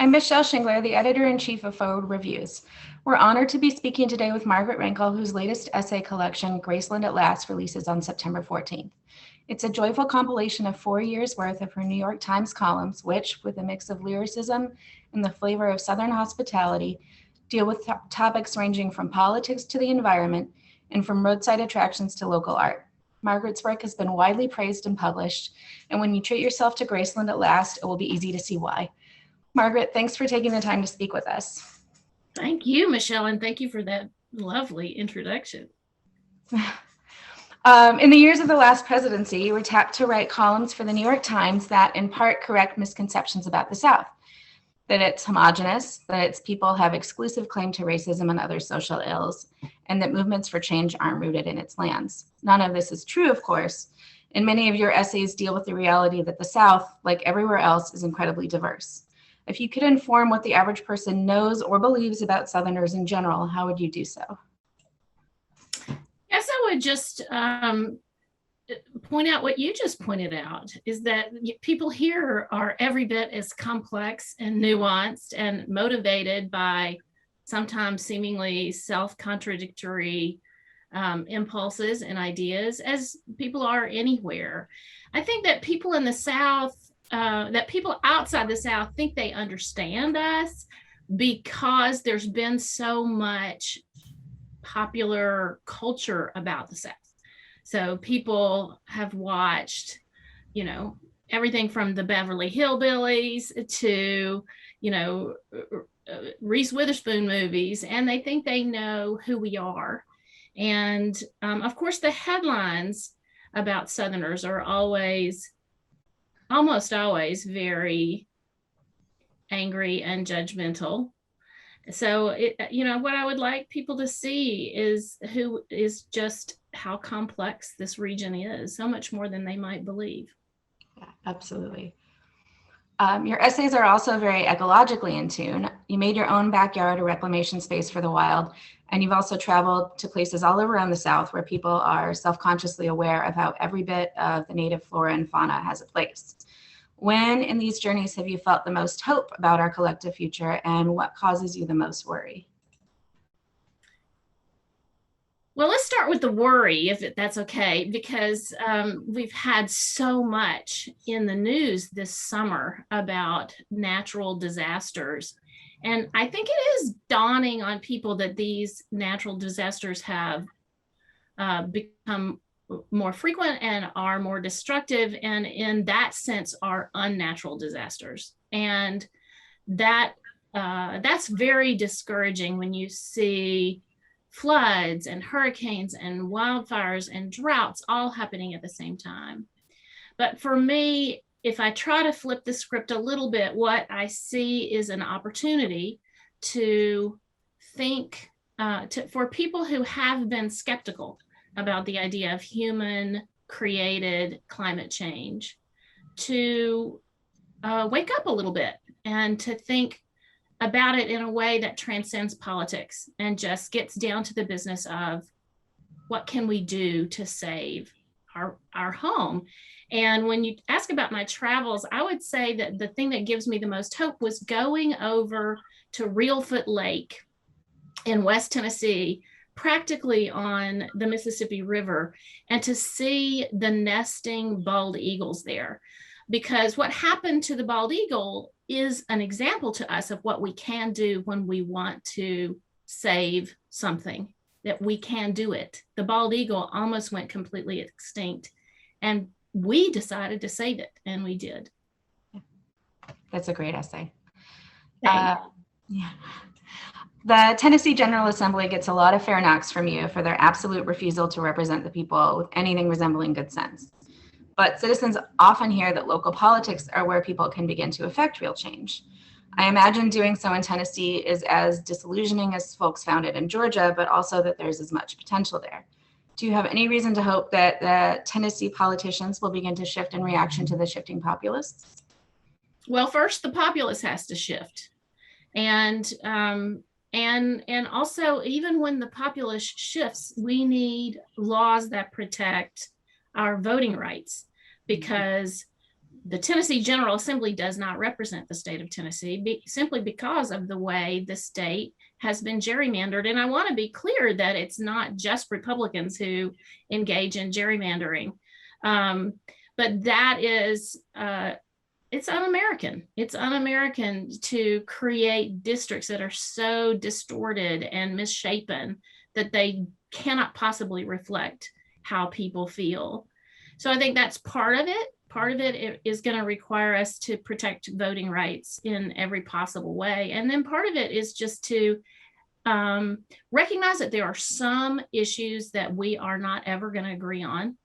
I'm Michelle Schingler, the editor-in-chief of Foreword Reviews. We're honored to be speaking today with Margaret Renkl, whose latest essay collection, Graceland at Last, releases on September 14th. It's a joyful compilation of 4 years' worth of her New York Times columns, which, with a mix of lyricism and the flavor of Southern hospitality, deal with topics ranging from politics to the environment and from roadside attractions to local art. Margaret's work has been widely praised and published, and when you treat yourself to Graceland at Last, it will be easy to see why. Margaret, thanks for taking the time to speak with us. Thank you, Michelle, and thank you for that lovely introduction. In the years of the last presidency, you were tapped to write columns for the New York Times that in part correct misconceptions about the South, that it's homogenous, that its people have exclusive claim to racism and other social ills, and that movements for change aren't rooted in its lands. None of this is true, of course, and many of your essays deal with the reality that the South, like everywhere else, is incredibly diverse. If you could inform what the average person knows or believes about Southerners in general, how would you do so? Yes, I would just point out what you just pointed out, is that people here are every bit as complex and nuanced and motivated by sometimes seemingly self-contradictory impulses and ideas as people are anywhere. I think that people in the South, that people outside the South think they understand us because there's been so much popular culture about the South. So people have watched, everything from the Beverly Hillbillies to, Reese Witherspoon movies, and they think they know who we are. And of course, the headlines about Southerners are almost always very angry and judgmental. So, what I would like people to see is just how complex this region is, so much more than they might believe. Yeah, absolutely. Your essays are also very ecologically in tune. You made your own backyard a reclamation space for the wild, and you've also traveled to places all around the South where people are self-consciously aware of how every bit of the native flora and fauna has a place. When in these journeys have you felt the most hope about our collective future, and what causes you the most worry? Well, let's start with the worry, if that's okay, because we've had so much in the news this summer about natural disasters. And I think it is dawning on people that these natural disasters have become more frequent and are more destructive, and in that sense are unnatural disasters. And that's very discouraging when you see floods and hurricanes and wildfires and droughts all happening at the same time. But for me, if I try to flip the script a little bit, what I see is an opportunity to think for people who have been skeptical about the idea of human created climate change to wake up a little bit and to think about it in a way that transcends politics and just gets down to the business of what can we do to save our home. And when you ask about my travels, I would say that the thing that gives me the most hope was going over to Reelfoot Lake in West Tennessee, practically on the Mississippi River, and to see the nesting bald eagles there. Because what happened to the bald eagle is an example to us of what we can do when we want to save something, that we can do it. The bald eagle almost went completely extinct, and we decided to save it, and we did. That's a great essay. Yeah. The Tennessee General Assembly gets a lot of fair knocks from you for their absolute refusal to represent the people with anything resembling good sense. But citizens often hear that local politics are where people can begin to affect real change. I imagine doing so in Tennessee is as disillusioning as folks found it in Georgia, but also that there's as much potential there. Do you have any reason to hope that the Tennessee politicians will begin to shift in reaction to the shifting populists? Well, first, the populace has to shift. And also, even when the populace shifts, we need laws that protect our voting rights, because the Tennessee General Assembly does not represent the state of Tennessee simply because of the way the state has been gerrymandered. And I want to be clear that it's not just Republicans who engage in gerrymandering, but that is, it's un-American. It's un-American to create districts that are so distorted and misshapen that they cannot possibly reflect how people feel. So I think that's part of it. Part of it is going to require us to protect voting rights in every possible way. And then part of it is just to recognize that there are some issues that we are not ever going to agree on.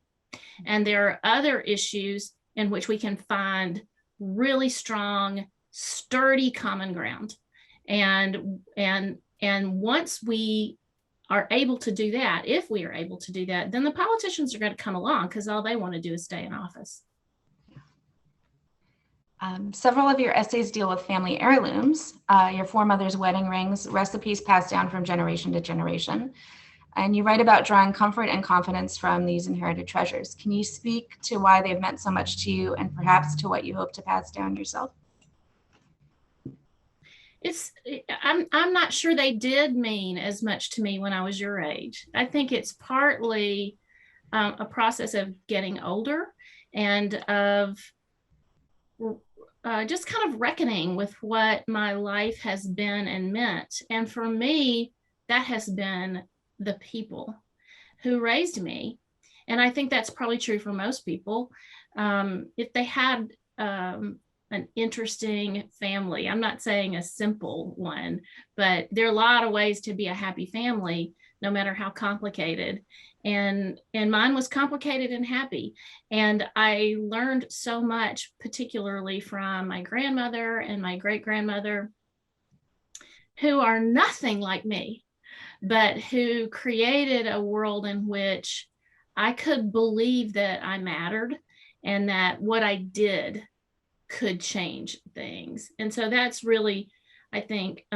And there are other issues in which we can find really strong, sturdy common ground. And once we are able to do that, if we are able to do that, then the politicians are going to come along because all they want to do is stay in office. Several of your essays deal with family heirlooms, your foremother's wedding rings, recipes passed down from generation to generation. And you write about drawing comfort and confidence from these inherited treasures. Can you speak to why they've meant so much to you and perhaps to what you hope to pass down yourself? I'm not sure they did mean as much to me when I was your age. I think it's partly a process of getting older and of just kind of reckoning with what my life has been and meant. And for me, that has been the people who raised me. And I think that's probably true for most people. If they had an interesting family, I'm not saying a simple one, but there are a lot of ways to be a happy family, no matter how complicated. And mine was complicated and happy. And I learned so much, particularly from my grandmother and my great-grandmother, who are nothing like me, but who created a world in which I could believe that I mattered and that what I did could change things. And so that's really, I think,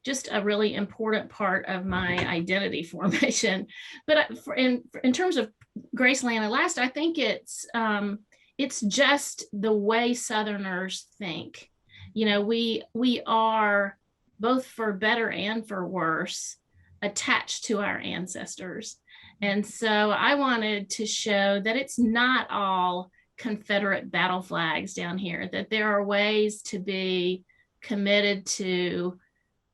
just a really important part of my identity formation. But in terms of Graceland at Last, I think it's just the way Southerners think. You know, we are, both for better and for worse, attached to our ancestors. And so I wanted to show that it's not all Confederate battle flags down here, that there are ways to be committed to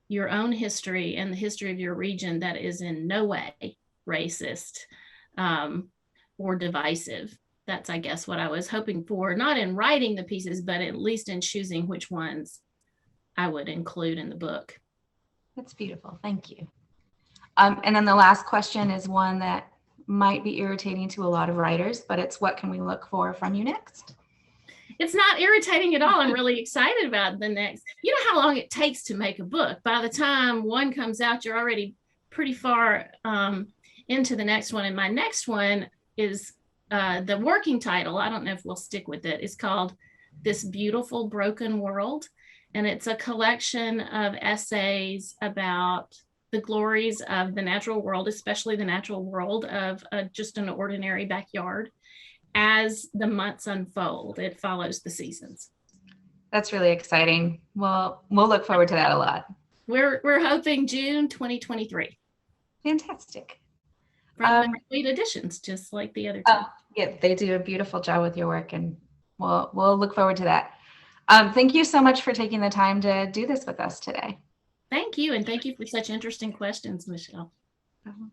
your own history and the history of your region that is in no way racist or divisive. That's, I guess, what I was hoping for, not in writing the pieces, but at least in choosing which ones I would include in the book. That's beautiful. Thank you. And then the last question is one that might be irritating to a lot of writers, but it's what can we look for from you next? It's not irritating at all. I'm really excited about the next. You know how long it takes to make a book. By the time one comes out, you're already pretty far into the next one. And my next one is the working title. I don't know if we'll stick with it. It's called This Beautiful Broken World. And it's a collection of essays about the glories of the natural world, especially the natural world of just an ordinary backyard. As the months unfold, it follows the seasons. That's really exciting. Well, we'll look forward to that a lot. We're hoping June 2023. Fantastic. From Milkweed Editions, just like the other two. Yeah, they do a beautiful job with your work, and we'll look forward to that. Thank you so much for taking the time to do this with us today. Thank you, and thank you for such interesting questions, Michelle. Uh-huh.